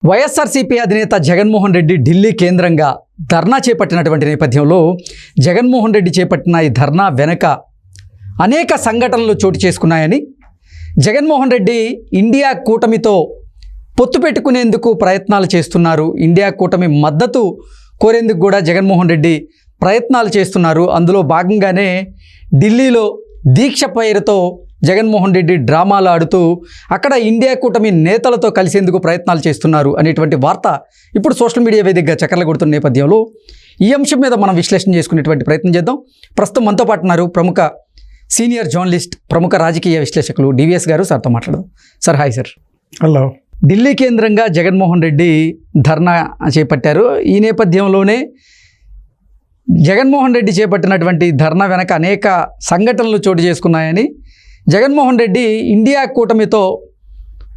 వైఎస్ఆర్సీపీ అధినేత జగన్మోహన్ రెడ్డి ఢిల్లీ కేంద్రంగా ధర్నా చేపట్టినటువంటి నేపథ్యంలో జగన్మోహన్ రెడ్డి చేపట్టిన ఈ ధర్నా వెనుక అనేక సంఘటనలు చోటు చేసుకున్నాయని, జగన్మోహన్ రెడ్డి ఇండియా కూటమితో పొత్తు పెట్టుకునేందుకు ప్రయత్నాలు చేస్తున్నారు, ఇండియా కూటమి మద్దతు కోరేందుకు కూడా జగన్మోహన్ రెడ్డి ప్రయత్నాలు చేస్తున్నారు. అందులో భాగంగానే ఢిల్లీలో దీక్ష పేరుతో జగన్మోహన్ రెడ్డి డ్రామాలు ఆడుతూ అక్కడ ఇండియా కూటమి నేతలతో కలిసేందుకు ప్రయత్నాలు చేస్తున్నారు అనేటువంటి వార్త ఇప్పుడు సోషల్ మీడియా వేదికగా చక్కర్లు కొడుతున్న నేపథ్యంలో ఈ అంశం మీద మనం విశ్లేషణ చేసుకునేటువంటి ప్రయత్నం చేద్దాం. ప్రస్తుతం మనతో పాటు ఉన్నారు ప్రముఖ సీనియర్ జర్నలిస్ట్, ప్రముఖ రాజకీయ విశ్లేషకులు డివిఎస్ గారు. సార్తో మాట్లాడదాం. Sir, hi sir. Hello. Delhi కేంద్రంగా జగన్మోహన్ రెడ్డి ధర్నా చేపట్టారు. ఈ నేపథ్యంలోనే జగన్మోహన్ రెడ్డి చేపట్టినటువంటి ధర్నా వెనక అనేక సంఘటనలు చోటు చేసుకున్నాయని, జగన్మోహన్ రెడ్డి ఇండియా కూటమితో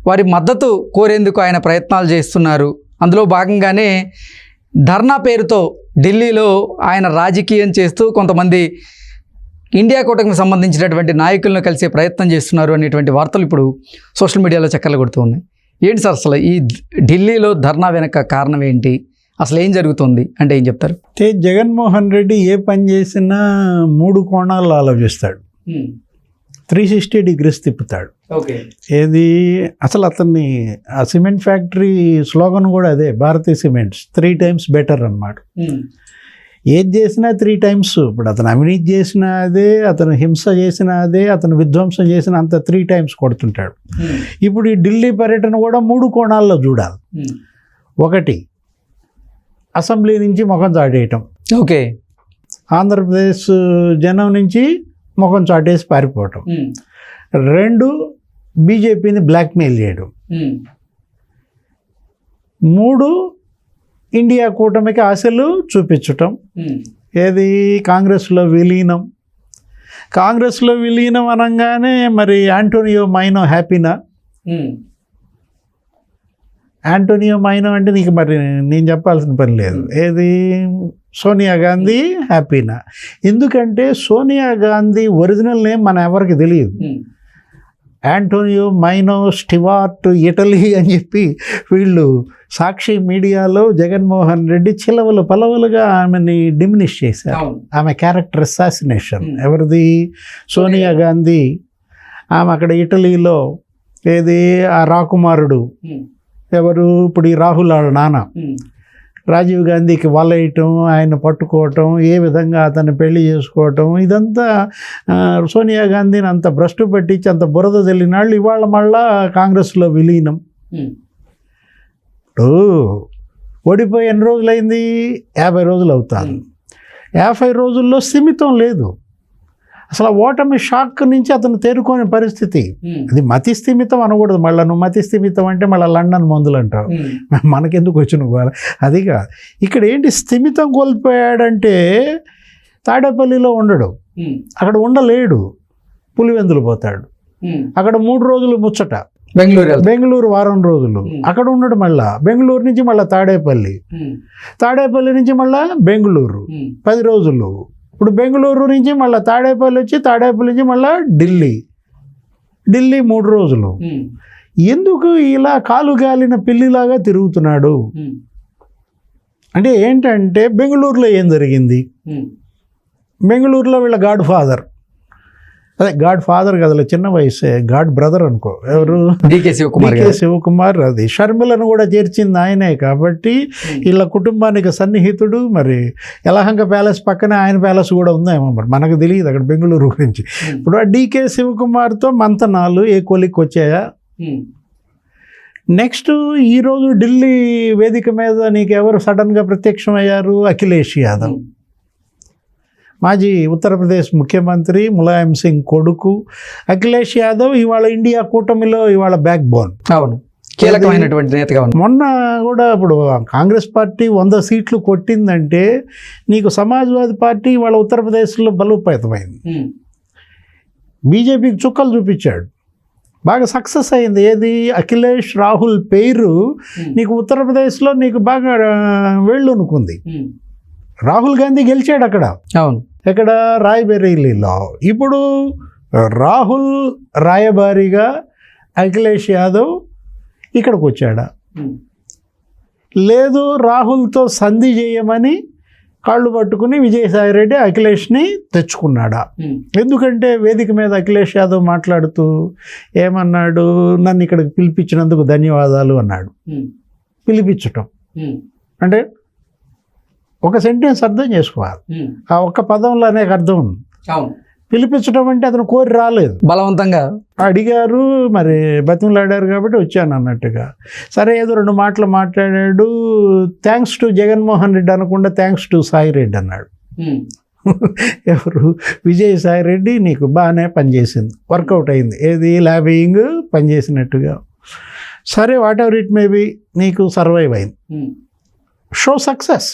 వారి మద్దతు కోరేందుకు ఆయన ప్రయత్నాలు చేస్తున్నారు. అందులో భాగంగానే ధర్నా పేరుతో ఢిల్లీలో ఆయన రాజకీయం చేస్తూ కొంతమంది ఇండియా కూటమికి సంబంధించినటువంటి నాయకులను కలిసే ప్రయత్నం చేస్తున్నారు అనేటువంటి వార్తలు ఇప్పుడు సోషల్ మీడియాలో చక్కర్లు కొడుతూ ఉన్నాయి. ఏంటి సార్ అసలు ఈ ఢిల్లీలో ధర్నా వెనక కారణం ఏంటి? అసలు ఏం జరుగుతుంది అంటే ఏం చెప్తారు? జగన్మోహన్ రెడ్డి ఏ పని చేసినా 3 కోణాలు ఆలోచిస్తాడు, 360 degrees తిప్పుతాడు. ఓకే. ఏది అసలు అతన్ని ఆ సిమెంట్ ఫ్యాక్టరీ స్లోగన్ కూడా అదే, భారతీయ సిమెంట్స్ 3 times బెటర్ అన్నమాట. ఏది చేసినా 3 times. ఇప్పుడు అతను అవినీతి చేసినా అదే, అతను హింస చేసినా అదే, అతను విధ్వంసం చేసిన అంత 3 times కొడుతుంటాడు. ఇప్పుడు ఈ ఢిల్లీ పర్యటన కూడా 3 కోణాల్లో చూడాలి. ఒకటి, అసెంబ్లీ నుంచి ముఖం చాటేయటం. ఓకే. ఆంధ్రప్రదేశ్ జనం నుంచి ముఖం చాటేసి పారిపోవటం. 2, బీజేపీని బ్లాక్మెయిల్ చేయడం. 3, ఇండియా కూటమికి ఆశలు చూపించటం. ఏది? కాంగ్రెస్లో విలీనం. కాంగ్రెస్లో విలీనం అనగానే మరి ఆంటోనియో మైనో హ్యాపీనా? ఆంటోనియో మైనో అంటే నీకు మరి నేను చెప్పాల్సిన పని లేదు. ఏది? సోనియా గాంధీ హ్యాపీనా? ఎందుకంటే సోనియా గాంధీ ఒరిజినల్ నేమ్ మన ఎవరికి తెలియదు. ఆంటోనియో మైనో స్టివార్ట్ ఇటలీ అని చెప్పి వీళ్ళు సాక్షి మీడియాలో జగన్మోహన్ రెడ్డి చిలవలు పలవలుగా ఆమెని డిమినిష్ చేశారు. ఆమె క్యారెక్టర్ అసాసినేషన్. ఎవరిది? సోనియా గాంధీ. ఆమె అక్కడ ఇటలీలో ఏది ఆ రాకుమారుడు ఎవరు? ఇప్పుడు ఈ రాహుల్ వాళ్ళ నాన్న రాజీవ్ గాంధీకి వలయటం, ఆయన పట్టుకోవటం, ఏ విధంగా అతన్ని పెళ్లి చేసుకోవటం, ఇదంతా సోనియా గాంధీని అంత భ్రష్టు పట్టించి అంత బురద జల్లినాళ్ళు ఇవాళ మళ్ళా కాంగ్రెస్లో విలీనం. ఇప్పుడు ఓడిపోయి ఎన్ని రోజులైంది? 50 రోజులు అవుతాను. 50 రోజుల్లో స్థిమితం లేదు. అసలు ఓటమి షాక్ నుంచి అతను తేరుకోని పరిస్థితి. అది మతి స్థిమితం అనకూడదు. మళ్ళీ నువ్వు మతి స్థిమితం అంటే మళ్ళీ లండన్ మందులు అంటావు. మనకెందుకు వచ్చి నువ్వు అది కాదు. ఇక్కడ ఏంటి స్థిమితం కోల్పోయాడంటే తాడేపల్లిలో ఉండడు, అక్కడ ఉండలేడు, పులివెందులు పోతాడు. అక్కడ 3 రోజులు ముచ్చట, బెంగళూరు వారం రోజులు అక్కడ ఉండడు. మళ్ళా బెంగళూరు నుంచి మళ్ళీ తాడేపల్లి నుంచి మళ్ళీ బెంగళూరు 10 రోజులు. ఇప్పుడు బెంగళూరు నుంచి మళ్ళీ తాడేపల్లి వచ్చి తాడేపల్లి నుంచి మళ్ళీ ఢిల్లీ 3 రోజులు. ఎందుకు ఇలా కాలుగాలిన పిల్లిలాగా తిరుగుతున్నాడు అంటే ఏంటంటే బెంగళూరులో ఏం జరిగింది? బెంగళూరులో వీళ్ళ గాడ్ ఫాదర్ కదలే, చిన్న వయసే, గాడ్ బ్రదర్ అనుకో. ఎవరు? డికే శివకుమార్. అది షర్మిలను కూడా చేర్చింది ఆయనే కాబట్టి వీళ్ళ కుటుంబానికి సన్నిహితుడు. మరి యలహంక ప్యాలెస్ పక్కనే ఆయన ప్యాలెస్ కూడా ఉందేమో, మరి మనకు తెలియదు అక్కడ బెంగళూరు గురించి. ఇప్పుడు ఆ డికే శివకుమార్తో మంతనాలు ఏ కొలిక్కి వచ్చాయా? నెక్స్ట్ ఈరోజు ఢిల్లీ వేదిక మీద నీకు ఎవరు సడన్గా ప్రత్యక్షమయ్యారు? అఖిలేష్ యాదవ్, మాజీ ఉత్తరప్రదేశ్ ముఖ్యమంత్రి ములాయం సింగ్ కొడుకు అఖిలేష్ యాదవ్. ఇవాళ ఇండియా కూటమిలో ఇవాళ బ్యాక్ బోన్. అవును, కీలకమైనటువంటి నేతగా ఉంది. మొన్న కూడా ఇప్పుడు కాంగ్రెస్ పార్టీ 100 సీట్లు కొట్టిందంటే నీకు సమాజ్వాదీ పార్టీ ఇవాళ ఉత్తరప్రదేశ్లో బలోపేతమైంది. బీజేపీకి చుక్కలు చూపించాడు, బాగా సక్సెస్ అయింది. ఏది? అఖిలేష్ రాహుల్ పేరు నీకు ఉత్తరప్రదేశ్లో నీకు బాగా వేళ్ళు అనుకుంది. రాహుల్ గాంధీ గెలిచాడు అక్కడ. అవును. ఎక్కడ? రాయ్బరేలీలో. ఇప్పుడు రాహుల్ రాయబారిగా అఖిలేష్ యాదవ్ ఇక్కడికి వచ్చాడా? లేదు రాహుల్తో సంధి చేయమని కాళ్ళు పట్టుకుని విజయసాయిరెడ్డి అఖిలేష్ని తెచ్చుకున్నాడా? ఎందుకంటే వేదిక మీద అఖిలేష్ యాదవ్ మాట్లాడుతూ ఏమన్నాడు, నన్ను ఇక్కడికి పిలిపించినందుకు ధన్యవాదాలు అన్నాడు. పిలిపించటం అంటే ఒక సెంటెన్స్ అర్థం చేసుకోవాలి, ఆ ఒక్క పదంలో అనేక అర్థం ఉంది. పిలిపించడం అంటే అతను కోరి రాలేదు, బలవంతంగా అడిగారు, మరి బతిమలాడారు కాబట్టి వచ్చాను అన్నట్టుగా. సరే ఏదో 2 మాటలు మాట్లాడాడు. థ్యాంక్స్ టు జగన్మోహన్ రెడ్డి అనకుండా థ్యాంక్స్ టు సాయిరెడ్డి అన్నాడు. ఎవరు? విజయసాయిరెడ్డి నీకు బాగానే పనిచేసింది, వర్కౌట్ అయింది, ఏది లాబింగ్ పనిచేసినట్టుగా. సరే what ever it may be, నీకు సర్వైవ్ అయింది, show success.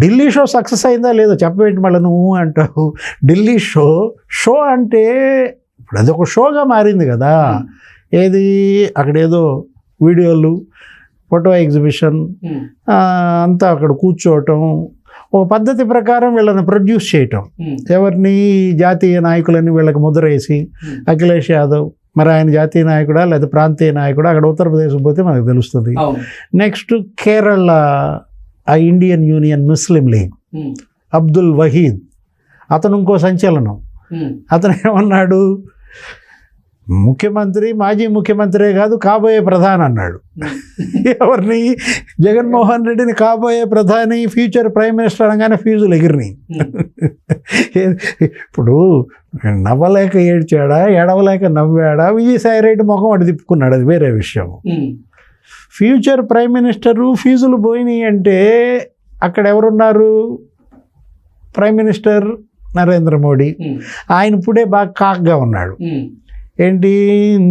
Delhi show success అయిందా లేదో చెప్పేంటి మళ్ళీ నువ్వు అంటావు. ఢిల్లీ షో అంటే ఇప్పుడు అది ఒక షోగా మారింది కదా. ఏది అక్కడ ఏదో వీడియోలు, ఫోటో ఎగ్జిబిషన్ అంతా అక్కడ కూర్చోవటం, ఒక పద్ధతి ప్రకారం వీళ్ళని ప్రొడ్యూస్ చేయటం. ఎవరిని? జాతీయ నాయకులని వీళ్ళకి ముద్ర వేసి, అఖిలేష్ యాదవ్ మరి ఆయన జాతీయ నాయకుడా లేదా ప్రాంతీయ నాయకుడా? అక్కడ ఉత్తరప్రదేశ్ పోతే మనకు తెలుస్తుంది. నెక్స్ట్ కేరళ ఆ ఇండియన్ యూనియన్ ముస్లిం లీగ్ అబ్దుల్ వహీద్, అతను ఇంకో సంచలనం. అతను ఏమన్నాడు, ముఖ్యమంత్రి మాజీ ముఖ్యమంత్రే కాదు కాబోయే ప్రధాని అన్నాడు. ఎవరిని? జగన్మోహన్ రెడ్డిని కాబోయే ప్రధాని, ఫ్యూచర్ ప్రైమ్ మినిస్టర్ అనగానే ఫ్యూజులు ఎగిరినాయి. ఇప్పుడు నవ్వలేక ఏడ్చాడా, ఏడవలేక నవ్వాడా? విజయసాయిరెడ్డి ముఖం అటు తిప్పుకున్నాడు, అది వేరే విషయం. ఫ్యూచర్ ప్రైమ్ మినిస్టరు ఫీజులు పోయినాయి అంటే అక్కడ ఎవరున్నారు? Prime minister Narendra Modi. ఆయన ఇప్పుడే బాగా కాక్గా ఉన్నాడు. ఏంటి?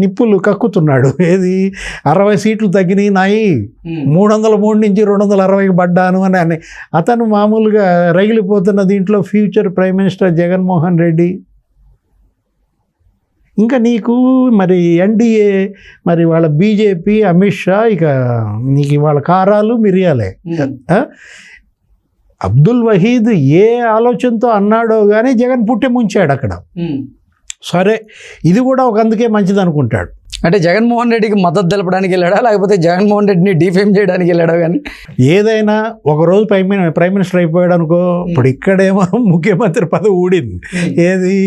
నిప్పులు కక్కుతున్నాడు. ఏది? 60 సీట్లు తగ్గినాయి నాయి, 303 నుంచి 260కి పడ్డాను అని అతను మామూలుగా రగిలిపోతున్న దీంట్లో future prime minister Jaganmohan Reddy. ఇంకా నీకు మరి ఎన్డీఏ, మరి వాళ్ళ బీజేపీ, అమిత్ షా, ఇక నీకు వాళ్ళ కారాలు మిరియాలే. అబ్దుల్ వహీద్ ఏ ఆలోచనతో అన్నాడో కానీ జగన్ పుట్టే ముంచాడు అక్కడ. సరే ఇది కూడా ఒక అందుకే మంచిది అనుకుంటాడు. అంటే జగన్మోహన్ రెడ్డికి మద్దతు తెలపడానికి వెళ్ళాడా, లేకపోతే జగన్మోహన్ రెడ్డిని డిఫేమ్ చేయడానికి వెళ్ళాడా? కానీ ఏదైనా ఒకరోజు ప్రైమ్ మినిస్టర్ అయిపోయాడు అనుకో, ఇప్పుడు ఇక్కడేమో ముఖ్యమంత్రి పదవి ఊడింది. ఏది?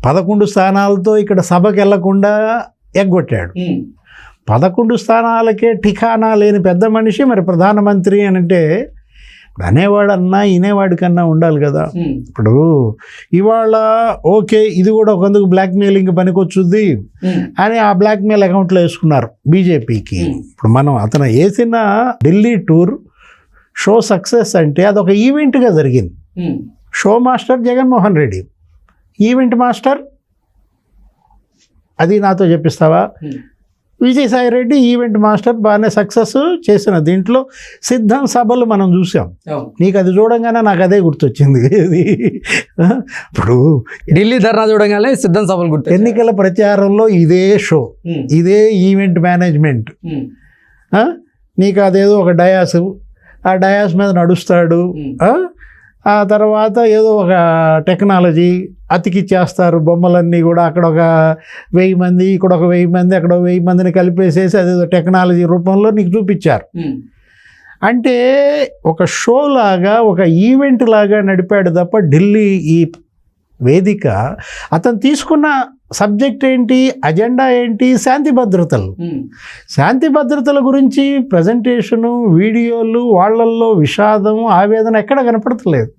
11 స్థానాలతో ఇక్కడ సభకి వెళ్లకుండా ఎగ్గొట్టాడు. 11 స్థానాలకే ఠికానా లేని పెద్ద మనిషి మరి ప్రధానమంత్రి అని అంటే ఇప్పుడు అనేవాడన్నా వినేవాడి కన్నా ఉండాలి కదా. ఇప్పుడు ఇవాళ ఓకే ఇది కూడా ఒకందుకు బ్లాక్మెయిలింగ్ పనికొచ్చుద్ది అని ఆ బ్లాక్మెయిల్ అకౌంట్లో వేసుకున్నారు బీజేపీకి. ఇప్పుడు మనం అతను వేసిన ఢిల్లీ టూర్ షో సక్సెస్ అంటే అదొక ఈవెంట్గా జరిగింది. Show master Jaganmohan Reddy, event master అది నాతో చెప్పిస్తావా? విజయసాయిరెడ్డి ఈవెంట్ మాస్టర్, బాగానే సక్సెస్ చేసిన దీంట్లో సిద్ధం సభలు మనం చూసాం. నీకు అది చూడంగానే నాకు అదే గుర్తొచ్చింది. ఇప్పుడు ఢిల్లీ ధర్నా చూడగానే సిద్ధం సభలు గుర్తు. ఎన్నికల ప్రచారంలో ఇదే షో, ఇదే ఈవెంట్ మేనేజ్మెంట్. నీకు అదేదో ఒక డయాస్, ఆ డయాస్ మీద నడుస్తాడు. ఆ తర్వాత ఏదో ఒక టెక్నాలజీ అతికిచ్చేస్తారు బొమ్మలన్నీ కూడా. అక్కడ ఒక 1000 మంది, ఇక్కడ ఒక 1000 మంది, అక్కడ 1000 మందిని కలిపేసేసి అదేదో టెక్నాలజీ రూపంలో నీకు చూపించారు. అంటే ఒక షో లాగా, ఒక ఈవెంట్ లాగా నడిపాడు తప్ప ఢిల్లీ ఈ వేదిక అతను తీసుకున్న సబ్జెక్ట్ ఏంటి, అజెండా ఏంటి? శాంతి భద్రతలు. శాంతి భద్రతల గురించి ప్రజెంటేషను, వీడియోలు, వాళ్ళల్లో విషాదం, ఆవేదన ఎక్కడ కనపడతలేదు.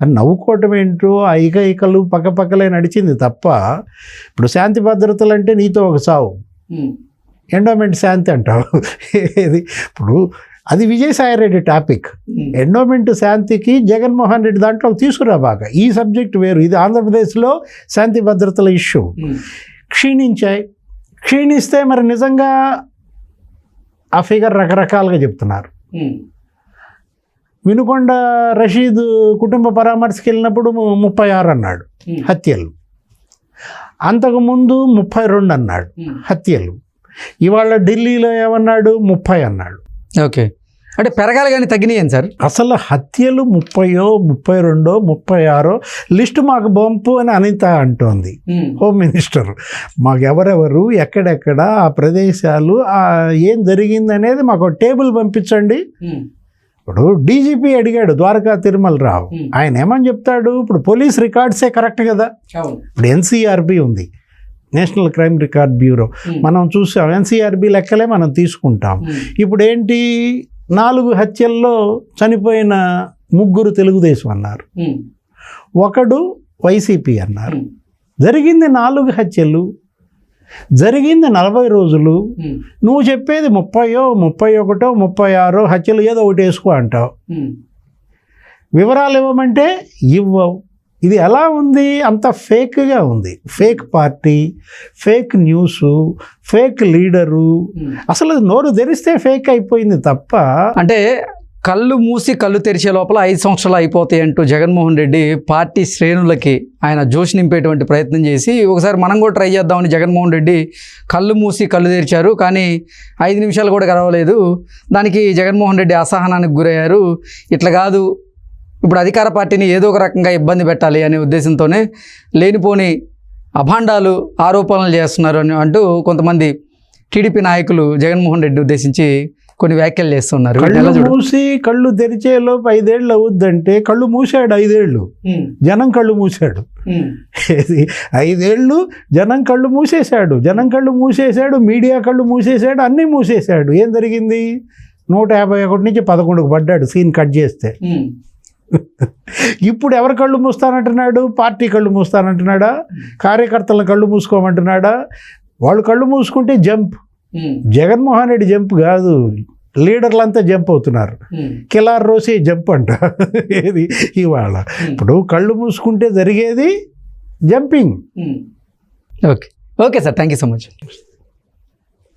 అని నవ్వుకోవటం ఏంటో ఆ ఇకలు పక్కపక్కలే నడిచింది తప్ప. ఇప్పుడు శాంతి భద్రతలు అంటే నీతో ఒక సావు, ఎండోమెంట్ శాంతి అంటావు. ఇది ఇప్పుడు అది విజయసాయిరెడ్డి టాపిక్. ఎండోమెంట్ శాంతికి జగన్మోహన్ రెడ్డి దాంట్లో తీసుకురా బాగా. ఈ సబ్జెక్ట్ వేరు, ఇది ఆంధ్రప్రదేశ్లో శాంతి భద్రతల ఇష్యూ క్షీణించాయి. క్షీణిస్తే మరి నిజంగా ఆ ఫిగర్ రకరకాలుగా చెప్తున్నారు. వినుకొండ రషీద్ కుటుంబ పరామర్శకి వెళ్ళినప్పుడు 36 అన్నాడు హత్యలు, అంతకుముందు 32 అన్నాడు హత్యలు, ఇవాళ ఢిల్లీలో ఏమన్నాడు 30 అన్నాడు. ఓకే, అంటే పెరగాలి కానీ తగ్గినాయి సార్. అసలు హత్యలు 30, 32, 36 లిస్టు మాకు పంపు అని అనిత అంటోంది హోమ్ మినిస్టర్. మాకు ఎవరెవరు ఎక్కడెక్కడ ఆ ప్రదేశాలు ఏం జరిగింది అనేది మాకు టేబుల్ పంపించండి. ఇప్పుడు డీజీపీ అడిగాడు ద్వారకా తిరుమల రావు, ఆయన ఏమని చెప్తాడు, ఇప్పుడు పోలీస్ రికార్డ్సే కరెక్ట్ కదా. ఇప్పుడు ఎన్సీఆర్బీ ఉంది, నేషనల్ క్రైమ్ రికార్డ్ బ్యూరో, మనం చూసాం. ఎన్సీఆర్బీ లెక్కలే మనం తీసుకుంటాం. ఇప్పుడు ఏంటి, 4 హత్యల్లో చనిపోయిన 3 తెలుగుదేశం అన్నారు, 1 వైసీపీ అన్నారు. జరిగింది 4 హత్యలు, జరిగింది 40 రోజులు. నువ్వు చెప్పేది 30, 31, 36 హత్యలు ఏదో ఒకటి వేసుకో అంటావు. వివరాలు ఇవ్వమంటే ఇవ్వవు. ఇది ఎలా ఉంది, అంత ఫేక్గా ఉంది. Fake party, fake news, fake leader. అసలు నోరు తెరిస్తే ఫేక్ అయిపోయింది తప్ప. అంటే కళ్ళు మూసి కళ్ళు తెరిచే లోపల 5 సంవత్సరాలు అయిపోతాయి అంటూ జగన్మోహన్ రెడ్డి పార్టీ శ్రేణులకి ఆయన జోష్ నింపేటువంటి ప్రయత్నం చేసి, ఒకసారి మనం కూడా ట్రై చేద్దామని జగన్మోహన్ రెడ్డి కళ్ళు మూసి కళ్ళు తెరిచారు. కానీ 5 నిమిషాలు కూడా గడవలేదు. దానికి జగన్మోహన్ రెడ్డి అసహనానికి గురయ్యారు. ఇట్లా కాదు, ఇప్పుడు అధికార పార్టీని ఏదో ఒక రకంగా ఇబ్బంది పెట్టాలి అనే ఉద్దేశంతోనే లేనిపోని అభాండాలు ఆరోపణలు చేస్తున్నారు అని అంటూ కొంతమంది టీడీపీ నాయకులు జగన్మోహన్ రెడ్డి ఉద్దేశించి కొన్ని వ్యాఖ్యలు చేస్తున్నారు. కళ్ళు మూసి కళ్ళు తెరిచేలోపు 5 ఏళ్ళు అవుద్దంటే కళ్ళు మూసాడు 5 ఏళ్ళు, జనం కళ్ళు మూసాడు. 5 ఏళ్ళు జనం కళ్ళు మూసేశాడు, జనం కళ్ళు మూసేశాడు, మీడియా కళ్ళు మూసేశాడు, అన్నీ మూసేశాడు. ఏం జరిగింది, 151 నుంచి 11కు పడ్డాడు సీన్ కట్ చేస్తే. ఇప్పుడు ఎవరి కళ్ళు మూస్తానంటున్నాడు, పార్టీ కళ్ళు మూస్తానంటున్నాడా, కార్యకర్తల కళ్ళు మూసుకోమంటున్నాడా? వాళ్ళు కళ్ళు మూసుకుంటే జంప్. జగన్మోహన్ రెడ్డి జంప్ కాదు, లీడర్లంతా జంప్ అవుతున్నారు. కిలార్ రోసే జంప్ అంట. ఏది ఇవాళ ఇప్పుడు కళ్ళు మూసుకుంటే జరిగేది jumping. Okay sir, thank you so much.